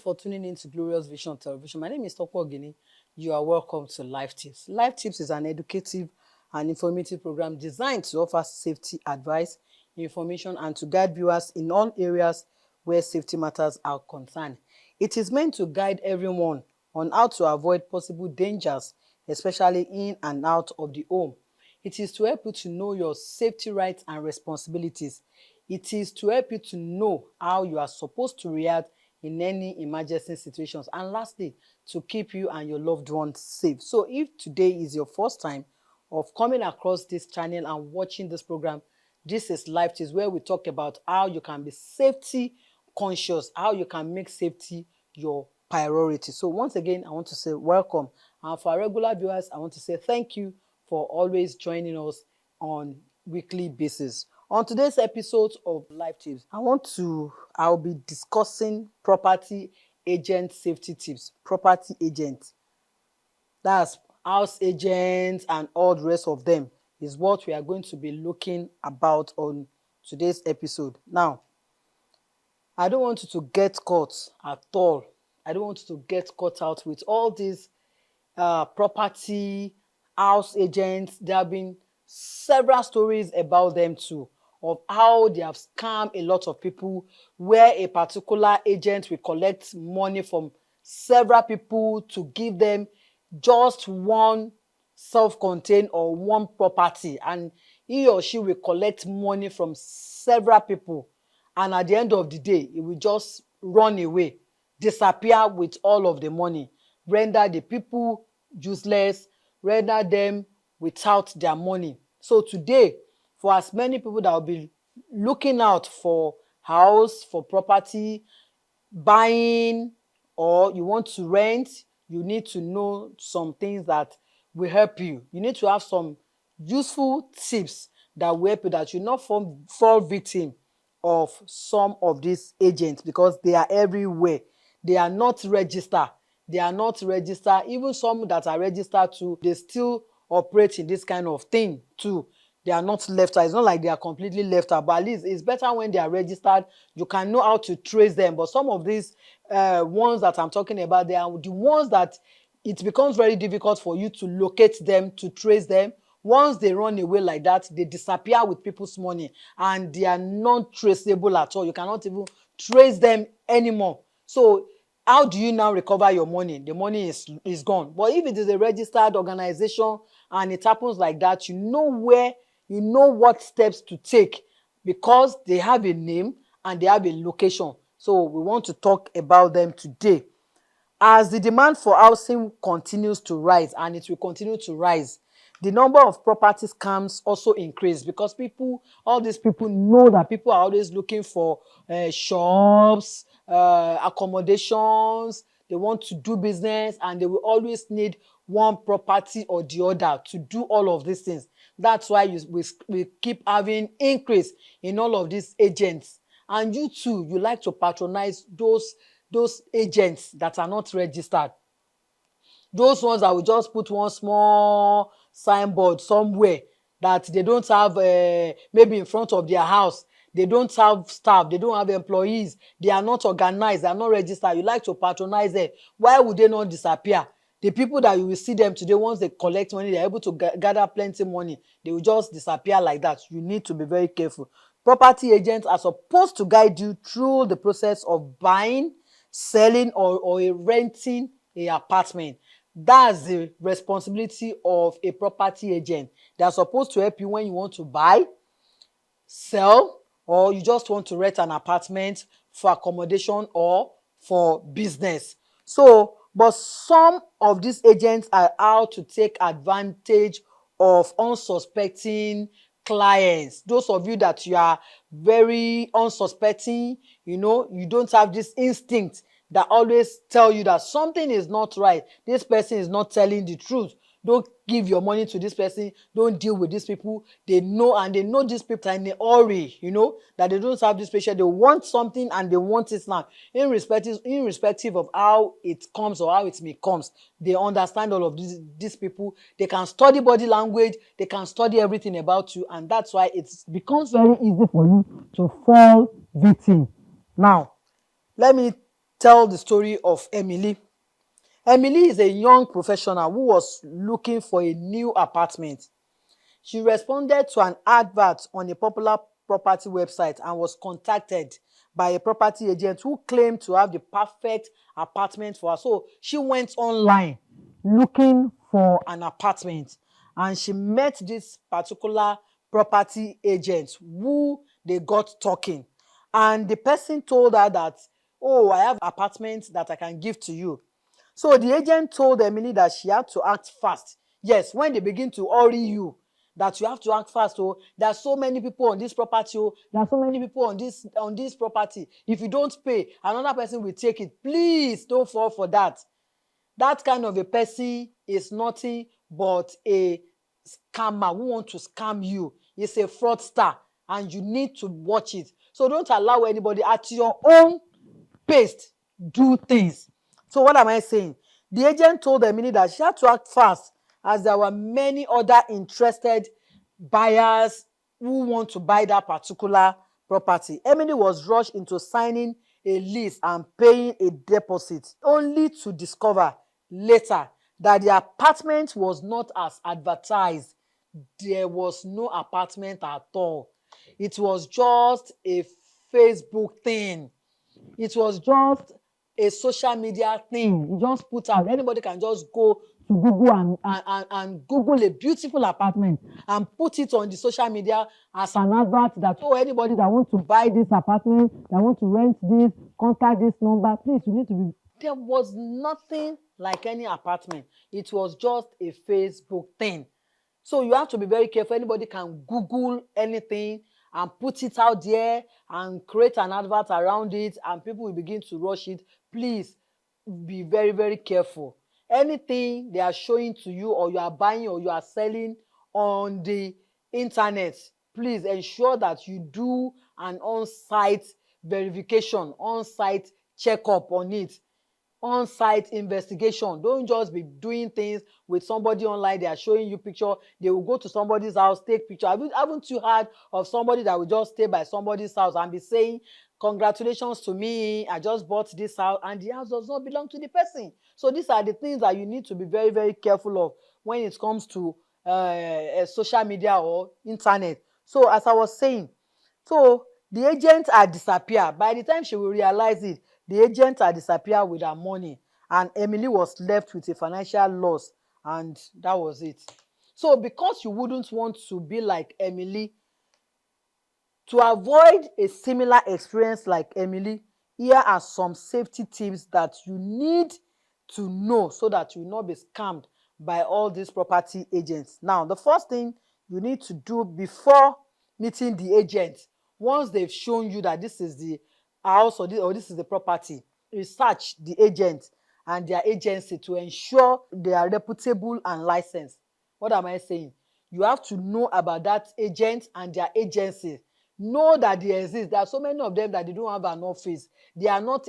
for tuning in to Glorious Vision Television. My name is Tope Oginni. You are welcome to Life Tips. Life Tips is an educative and informative program designed to offer safety advice, information, and to guide viewers in all areas where safety matters are concerned. It is meant to guide everyone on how to avoid possible dangers, especially in and out of the home. It is to help you to know your safety rights and responsibilities. It is to help you to know how you are supposed to react in any emergency situations. And lastly, to keep you and your loved ones safe. So if today is your first time of coming across this channel and watching this program, this is Life Tips, where we talk about how you can be safety conscious, how you can make safety your priority. So once again, I want to say welcome. And for our regular viewers, I want to say thank you for always joining us on weekly basis. On today's episode of Life Tips, I'll be discussing property agent safety tips. Property agent, that's house agents and all the rest of them, is what we are going to be looking about on today's episode. Now, I don't want you to get caught at all. I don't want you to get caught out with all these property house agents. There have been several stories about them too, of how they have scammed a lot of people, where a particular agent will collect money from several people to give them just one self-contained or one property, and he or she will collect money from several people, and at the end of the day, it will just run away, disappear with all of the money, render the people useless, render them without their money. So today, for as many people that will be looking out for house, for property, buying, or you want to rent, you need to know some things that will help you. You need to have some useful tips that will help you, that you not fall victim of some of these agents, because they are everywhere. They are not registered. They are not registered. Even some that are registered too, they still operate in this kind of thing too. They are not left out. It's not like they are completely left out, but at least it's better when they are registered. You can know how to trace them. But some of these ones that I'm talking about, they are the ones that it becomes very difficult for you to locate them, to trace them. Once they run away like that, they disappear with people's money, and they are not traceable at all. You cannot even trace them anymore. So how do you now recover your money? The money is gone. But if it is a registered organization and it happens like that, you know what steps to take, because they have a name and they have a location. So we want to talk about them today. As the demand for housing continues to rise, and it will continue to rise, the number of property scams also increase, because all these people know that people are always looking for shops, accommodations. They want to do business, and they will always need one property or the other to do all of these things. That's why we keep having increase in all of these agents. And you too, you like to patronize those agents that are not registered. Those ones that will just put one small signboard somewhere that they don't have, maybe in front of their house. They don't have staff. They don't have employees. They are not organized. They are not registered. You like to patronize them. Why would they not disappear? The people that you will see them today, once they collect money, they're able to gather plenty money. They will just disappear like that. You need to be very careful. Property agents are supposed to guide you through the process of buying, selling, or renting an apartment. That's the responsibility of a property agent. They are supposed to help you when you want to buy, sell, or you just want to rent an apartment for accommodation or for business. So, but some of these agents are out to take advantage of unsuspecting clients. Those of you that you are very unsuspecting, you don't have this instinct that always tell you that something is not right. This person is not telling the truth. Don't give your money to this person. Don't deal with these people. They know these people are in a hurry, that they don't have this patient. They want something and they want it now. Irrespective of how it comes or how it may comes, they understand all of these people. They can study body language. They can study everything about you. And that's why it becomes very easy for you to fall victim. Now, let me tell the story of Emily. Emily is a young professional who was looking for a new apartment. She responded to an advert on a popular property website and was contacted by a property agent who claimed to have the perfect apartment for her. So she went online looking for an apartment, and she met this particular property agent who they got talking. And the person told her that, oh, I have apartments that I can give to you. So the agent told Emily that she had to act fast. Yes, when they begin to hurry you, that you have to act fast. Oh, there are so many people on this property. Oh, there are so many people on this property. If you don't pay, another person will take it. Please don't fall for that. That kind of a person is nothing but a scammer who wants to scam you. It's a fraudster, and you need to watch it. So don't allow anybody at your own pace do things. So what am I saying? The agent told Emily that she had to act fast, as there were many other interested buyers who want to buy that particular property. Emily was rushed into signing a lease and paying a deposit, only to discover later that the apartment was not as advertised. There was no apartment at all. It was just a Facebook thing. It was just a social media thing. You just put out, anybody can just go to Google and Google a beautiful apartment and put it on the social media as an advert that, oh, anybody that wants to buy this apartment, that want to rent this, contact this number, please, you need to be. There was nothing like any apartment. It was just a Facebook thing. So you have to be very careful. Anybody can Google anything and put it out there and create an advert around it, and people will begin to rush it. Please be very, very careful. Anything they are showing to you, or you are buying, or you are selling on the internet, please ensure that you do an on-site verification, on-site checkup on it, on-site investigation. Don't just be doing things with somebody online. They are showing you picture. They will go to somebody's house, take picture. Haven't you heard of somebody that will just stay by somebody's house and be saying, congratulations to me, I just bought this house, and the house does not belong to the person? So these are the things that you need to be very, very careful of when it comes to social media or internet. So as I was saying, so the agent had disappeared. By the time she will realize it, the agent had disappeared with her money, and Emily was left with a financial loss, and that was it. So because you wouldn't want to be like Emily, to avoid a similar experience like Emily, here are some safety tips that you need to know so that you will not be scammed by all these property agents. Now, the first thing you need to do before meeting the agent, once they've shown you that this is the house, or this is the property, research the agent and their agency to ensure they are reputable and licensed. What am I saying? You have to know about that agent and their agency. Know that they exist. There are so many of them that they don't have an office. They are not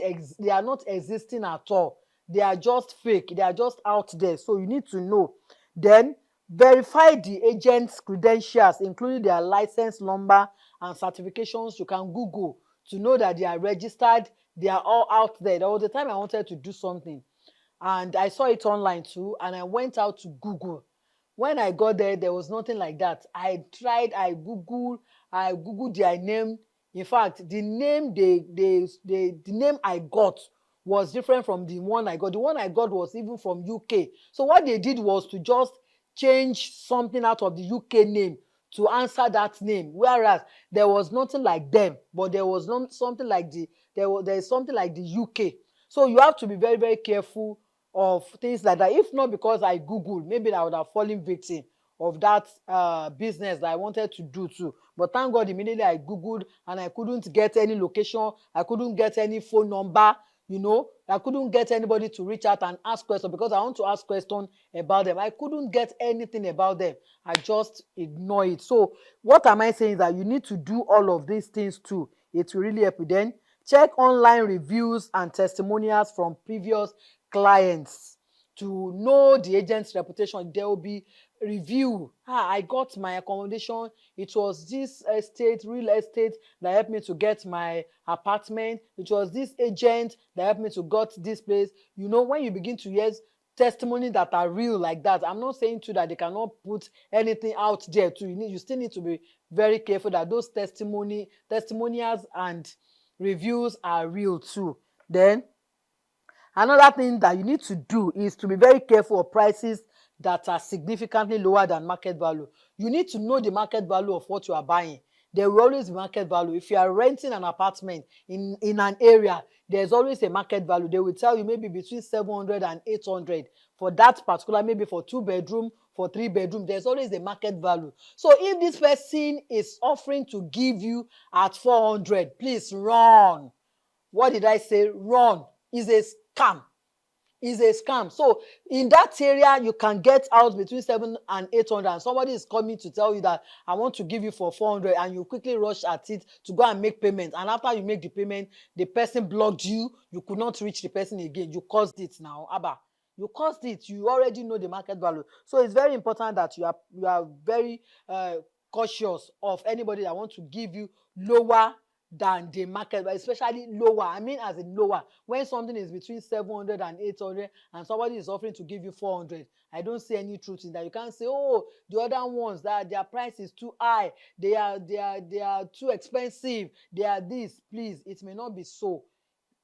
existing at all. They are just fake. They are just out there. So you need to know. Then verify the agent's credentials, including their license number and certifications. You can Google to know that they are registered. They are all out there. There was the time I wanted to do something, and I saw it online too, and I went out to Google. When I got there, there was nothing like that. I Googled their name. In fact, the name the name I got was different from the one I got. The one I got was even from UK. So what they did was to just change something out of the UK name to answer that name, whereas there was nothing like them, but there was something like there's something like the UK. So you have to be very, very careful of things like that. If not because I Googled, maybe I would have fallen victim of that business that I wanted to do too. But thank God, immediately I Googled, and I couldn't get any location. I couldn't get any phone number. I couldn't get anybody to reach out and ask questions, because I want to ask questions about them. I couldn't get anything about them. I just ignore it. So what am I saying is that you need to do all of these things too. It will really help you. Then check online reviews and testimonials from previous clients to know the agent's reputation. There will be review. I got my accommodation. It was this real estate that helped me to get my apartment. It was this agent that helped me to got this place. You know, when you begin to hear testimony that are real like that, I'm not saying too that they cannot put anything out there too. You still need to be very careful that those testimonials and reviews are real too. Then another thing that you need to do is to be very careful of prices that are significantly lower than market value. You need to know the market value of what you are buying. There will always be market value. If you are renting an apartment in an area, there's always a market value. They will tell you maybe between 700 and 800 for that particular, maybe for 2-bedroom, for 3-bedroom. There's always a market value. So if this person is offering to give you at 400, please run. What did I say? Run. Is a scam. Is a scam. So in that area, you can get out between 700 and 800, and somebody is coming to tell you that I want to give you for 400, and you quickly rush at it to go and make payment. And after you make the payment, the person blocked you. You could not reach the person again. You caused it now. Abba, you caused it. You already know the market value. So it's very important that you are very cautious of anybody that wants to give you lower than the market, but especially lower. I mean, as in lower, when something is between 700 and 800 and somebody is offering to give you 400, I don't see any truth in that. You can't say, oh, the other ones that their price is too high, they are too expensive, they are this. Please, it may not be so.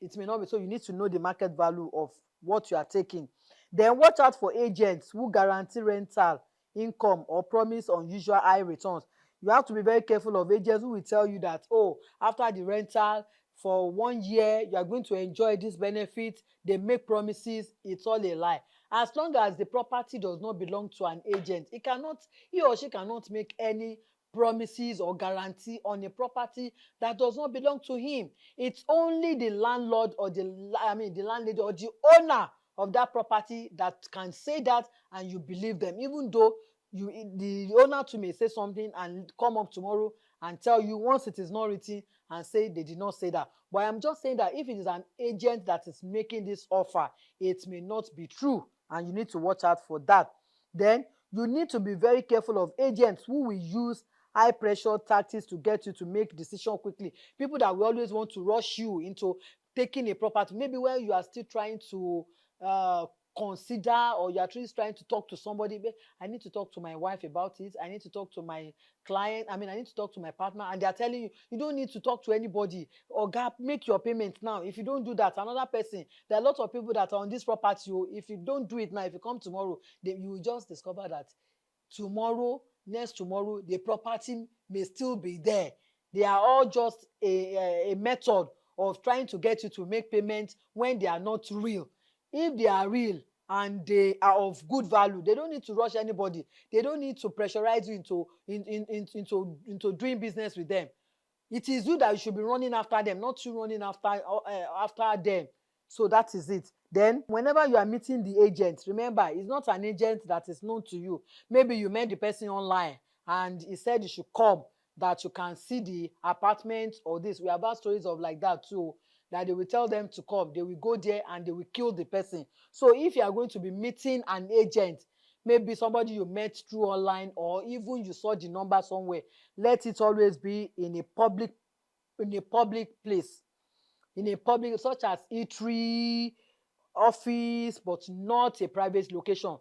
It may not be so. You need to know the market value of what you are taking. Then watch out for agents who guarantee rental income or promise unusual high returns. You have to be very careful of agents who will tell you that, oh, after the rental for 1 year, you are going to enjoy this benefit. They make promises. It's all a lie. As long as the property does not belong to an agent, he or she cannot make any promises or guarantee on a property that does not belong to him. It's only the landlord or the landlady or the owner of that property that can say that, and you believe them, even though the owner too may say something and come up tomorrow and tell you once it is not written and say they did not say that. But I'm just saying that if it is an agent that is making this offer, it may not be true, and you need to watch out for that. Then you need to be very careful of agents who will use high pressure tactics to get you to make decision quickly. People that will always want to rush you into taking a property, maybe when you are still trying to consider, or you're at least trying to talk to somebody. I need to talk to my wife about it. I need to talk to my client. I need to talk to my partner. And they're telling you, you don't need to talk to anybody. Or make your payment now. If you don't do that, another person. There are lots of people that are on this property. If you don't do it now, if you come tomorrow, you will just discover that tomorrow, next tomorrow, the property may still be there. They are all just a method of trying to get you to make payments when they are not real. If they are real and they are of good value, they don't need to rush anybody. They don't need to pressurize you into doing business with them. It is you that you should be running after them, not you running after them. So that is it. Then whenever you are meeting the agent, remember, it's not an agent that is known to you. Maybe you met the person online and he said you should come, that you can see the apartment or this. We have had stories of like that too, that they will tell them to come. They will go there and they will kill the person. So if you are going to be meeting an agent, maybe somebody you met through online, or even you saw the number somewhere, let it always be in a public place, in a public, such as eatery, office, but not a private location.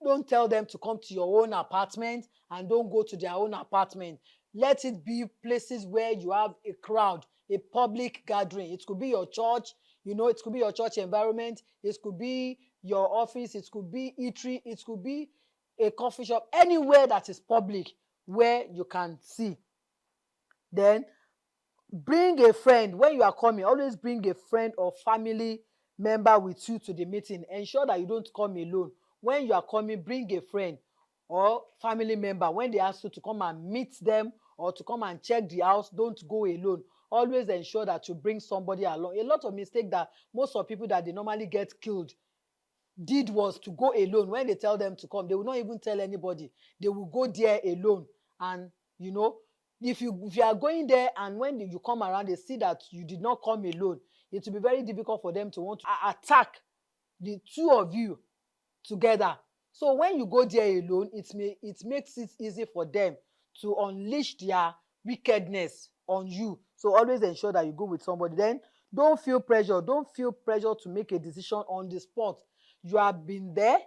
Don't tell them to come to your own apartment and don't go to their own apartment. Let it be places where you have a crowd, a public gathering. It could be your church, it could be your church environment, it could be your office, it could be eatery, it could be a coffee shop, anywhere that is public where you can see. Then bring a friend. When you are coming, always bring a friend or family member with you to the meeting. Ensure that you don't come alone. When you are coming, bring a friend or family member. When they ask you to come and meet them or to come and check the house, don't go alone. Always ensure that you bring somebody along. A lot of mistake that most of people that they normally get killed did was to go alone. When they tell them to come, they will not even tell anybody. They will go there alone. And if you are going there and when you come around, they see that you did not come alone, it will be very difficult for them to want to attack the two of you together. So when you go there alone, it makes it easy for them to unleash their wickedness on you. So always ensure that you go with somebody. Then don't feel pressure. Don't feel pressure to make a decision on the spot. You have been there,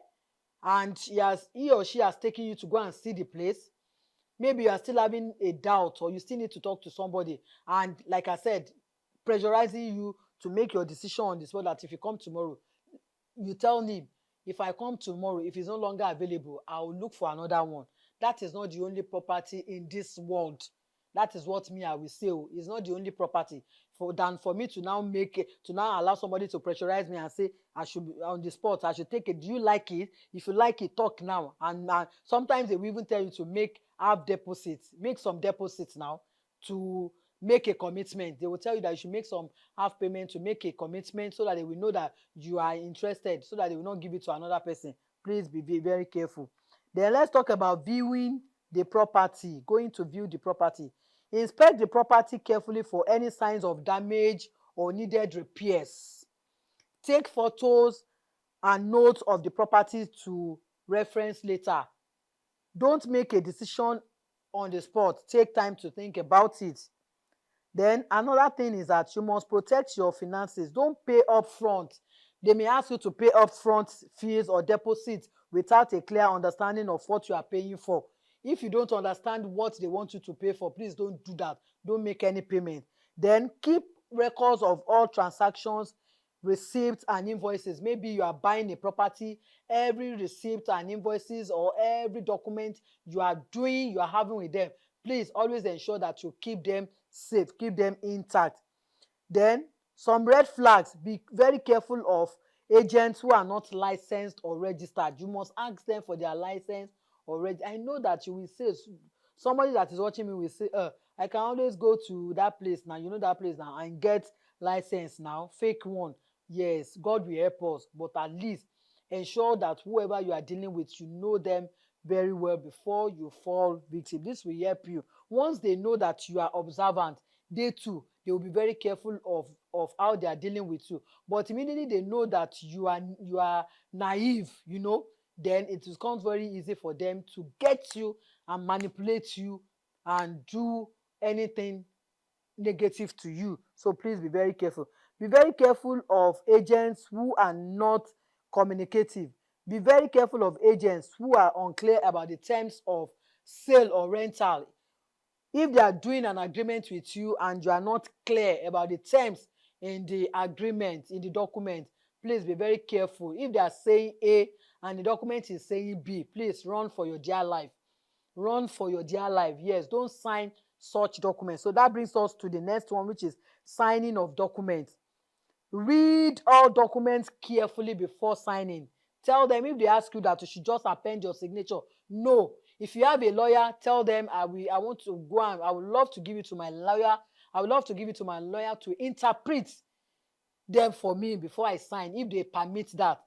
and he or she has taken you to go and see the place. Maybe you are still having a doubt, or you still need to talk to somebody, and like I said, pressurizing you to make your decision on the spot, that if you come tomorrow, you tell him, if I come tomorrow, if it's no longer available, I will look for another one. That is not the only property in this world. That is what me I will say. It's not the only property for me to now allow somebody to pressurize me and say I should be on the spot. I should take it. Do you like it? If you like it, talk now. And sometimes they will even tell you to make some deposits now to make a commitment. They will tell you that you should make some half payment to make a commitment, so that they will know that you are interested, so that they will not give it to another person. Please be very careful. Then let's talk about viewing the property, going to view the property. Inspect the property carefully for any signs of damage or needed repairs. Take photos and notes of the property to reference later. Don't make a decision on the spot. Take time to think about it. Then another thing is that you must protect your finances. Don't pay up front. They may ask you to pay upfront fees or deposits without a clear understanding of what you are paying for. If you don't understand what they want you to pay for, please don't do that. Don't make any payment. Then keep records of all transactions, receipts and invoices. Maybe you are buying a property, every receipt and invoices or every document you are having with them. Please always ensure that you keep them safe, keep them intact. Then some red flags: be very careful of agents who are not licensed or registered. You must ask them for their license or register. I know that you will say, somebody that is watching me will say, I can always go to that place now, that place now, and get license now, fake one. Yes, God will help us, but at least ensure that whoever you are dealing with, you know them very well before you fall victim. This will help you. Once they know that you are observant, they will be very careful of how they are dealing with you. But immediately they know that you are naive, then it becomes very easy for them to get you and manipulate you and do anything negative to you. So please be very careful. Be very careful of agents who are not communicative. Be very careful of agents who are unclear about the terms of sale or rental. If they are doing an agreement with you and you are not clear about the terms in the agreement, in the document, please be very careful. If they are saying A and the document is saying B, please run for your dear life. Run for your dear life. Yes, don't sign such documents. So that brings us to the next one, which is signing of documents. Read all documents carefully before signing. Tell them, if they ask you that you should just append your signature, no. If you have a lawyer, tell them, I want to go and I would love to give it to my lawyer. I would love to give it to my lawyer to interpret them for me before I sign, if they permit that.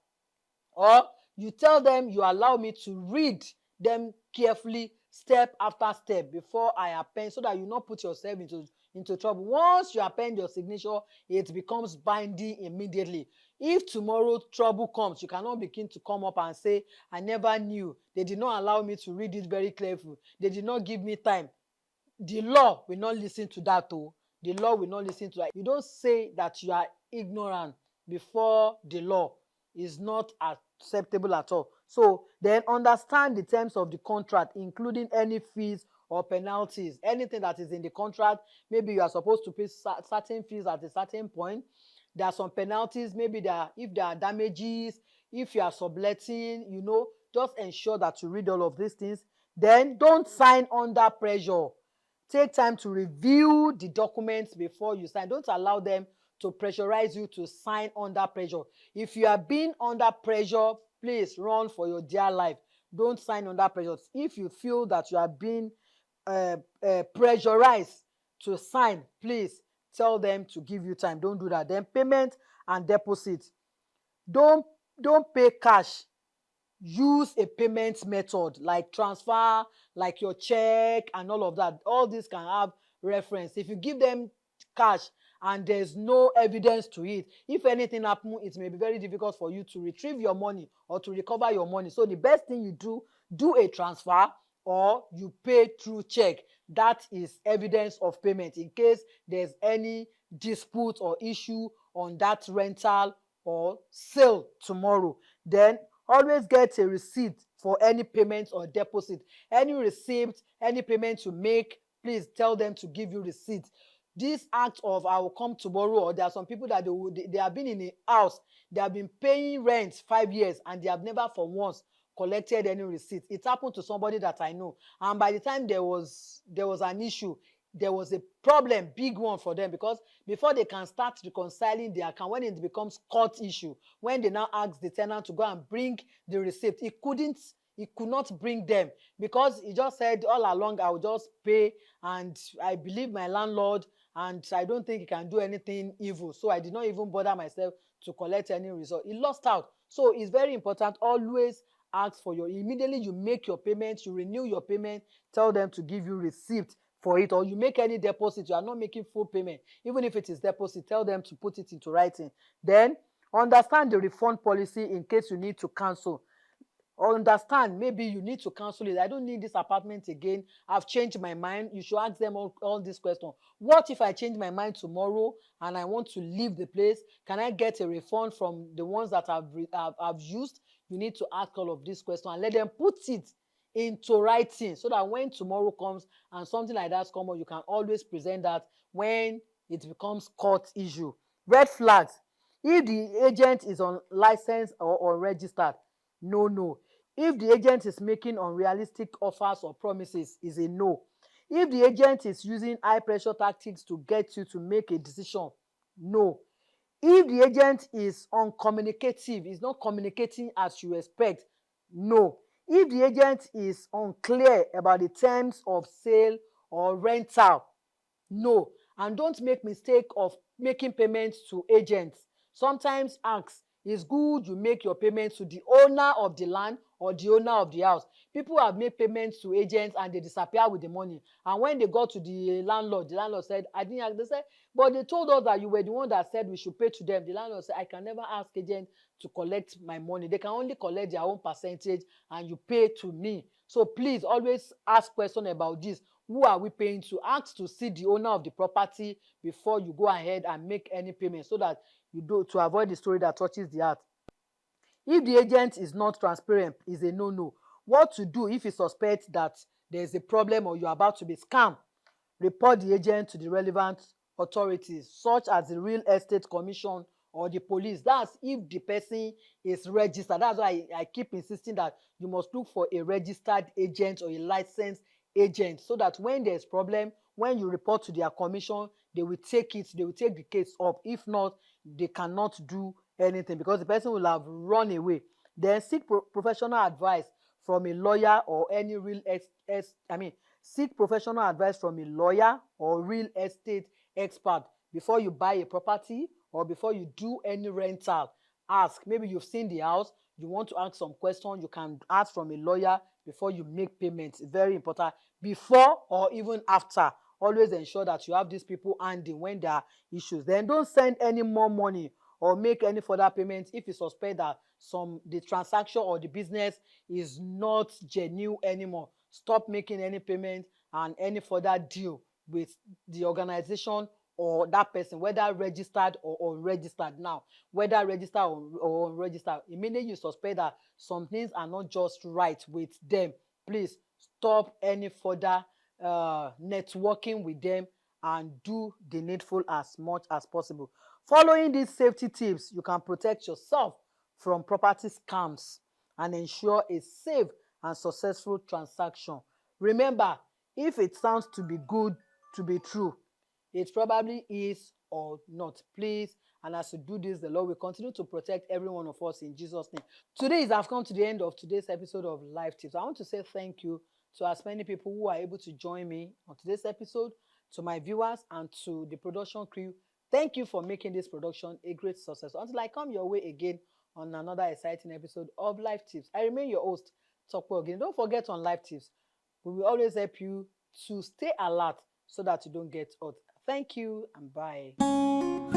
Or you tell them you allow me to read them carefully, step after step, before I append, so that you not put yourself into trouble. Once you append your signature, it becomes binding immediately. If tomorrow trouble comes, you cannot begin to come up and say, I never knew. They did not allow me to read it very carefully. They did not give me time. The law will not listen to that. The law will not listen to that. You don't say that you are ignorant before the law. Is not acceptable at all. So then understand the terms of the contract, including any fees or penalties. Anything that is in the contract, maybe you are supposed to pay certain fees at a certain point. There are some penalties, maybe if there are damages, if you are subletting, just ensure that you read all of these things. Then don't sign under pressure. Take time to review the documents before you sign. Don't allow them to pressurize you to sign under pressure. If you are being under pressure, please run for your dear life. Don't sign under pressure. If you feel that you are being pressurized to sign, please tell them to give you time. Don't do that. Then payment and deposit. Don't pay cash. Use a payment method like transfer, like your check and all of that. All this can have reference. If you give them cash and there's no evidence to it, if anything happens, it may be very difficult for you to retrieve your money or to recover your money. So the best thing you do a transfer or you pay through check. That is evidence of payment in case there's any dispute or issue on that rental or sale tomorrow. Then always get a receipt for any payment or deposit. Any receipt, any payment you make, please tell them to give you receipt. This act of I will come tomorrow, or there are some people that they have been in a house, they have been paying rent 5 years and they have never for once collected any receipt. It happened to somebody that I know, and by the time there was an issue, there was a problem, big one for them, because before they can start reconciling the account, when it becomes court issue, when they now ask the tenant to go and bring the receipt, he could not bring them, because he just said all along, I will just pay and I believe my landlord and I don't think he can do anything evil, so I did not even bother myself to collect any result. He lost out. So it's very important, always ask for your, immediately you make your payment, you renew your payment, tell them to give you receipt for it, or you make any deposit, you are not making full payment, even if it is deposit, tell them to put it into writing. Then understand the refund policy in case you need to cancel. Or understand, maybe you need to cancel it. I don't need this apartment again, I've changed my mind. You should ask them all these questions. What if I change my mind tomorrow and I want to leave the place? Can I get a refund from the ones that I've used? You need to ask all of these questions and let them put it into writing, so that when tomorrow comes and something like that comes up, you can always present that when it becomes court issue. Red flags: if the agent is unlicensed or unregistered, no. If the agent is making unrealistic offers or promises, is a no. If the agent is using high pressure tactics to get you to make a decision, no. If the agent is uncommunicative, is not communicating as you expect, no. If the agent is unclear about the terms of sale or rental, no. And don't make mistake of making payments to agents. Sometimes ask, it's good you make your payments to the owner of the land or the owner of the house. People have made payments to agents and they disappear with the money, and when they got to the landlord said, I didn't ask. They said, but they told us that you were the one that said we should pay to them. The landlord said, I can never ask agents to collect my money, they can only collect their own percentage and you pay to me. So please always ask questions about this. Who are we paying to? Ask to see the owner of the property before you go ahead and make any payment, so that you do, to avoid the story that touches the heart. If the agent is not transparent, is a no. What to do if you suspect that there is a problem or you are about to be scammed? Report the agent to the relevant authorities, such as the Real Estate Commission or the police. That's if the person is registered. That's why I keep insisting that you must look for a registered agent or a licensed agent, so that when there's problem, when you report to their commission, they will take the case up. If not, they cannot do anything, because the person will have run away. Then seek professional advice from a lawyer or any seek professional advice from a lawyer or real estate expert before you buy a property or before you do any rental. Ask, maybe you've seen the house, you want to ask some questions, you can ask from a lawyer before you make payments. Very important. Before or even after, always ensure that you have these people handy when there are issues. Then don't send any more money or make any further payments if you suspect that the transaction or the business is not genuine anymore. Stop making any payment and any further deal with the organization or that person, whether registered or unregistered. Now, whether registered or unregistered, immediately you suspect that some things are not just right with them, please stop any further networking with them and do the needful as much as possible. Following these safety tips, you can protect yourself from property scams and ensure a safe and successful transaction. Remember, if it sounds to be good to be true, it probably is or not. Please, and as you do this, the Lord will continue to protect every one of us in Jesus' name. Today, I've come to the end of today's episode of Life Tips. I want to say thank you to as many people who are able to join me on today's episode, to my viewers and to the production crew. Thank you for making this production a great success. Until I come your way again on another exciting episode of Life Tips, I remain your host, Tope Oginni. Don't forget, on Life Tips, we will always help you to stay alert so that you don't get hurt. Thank you and bye.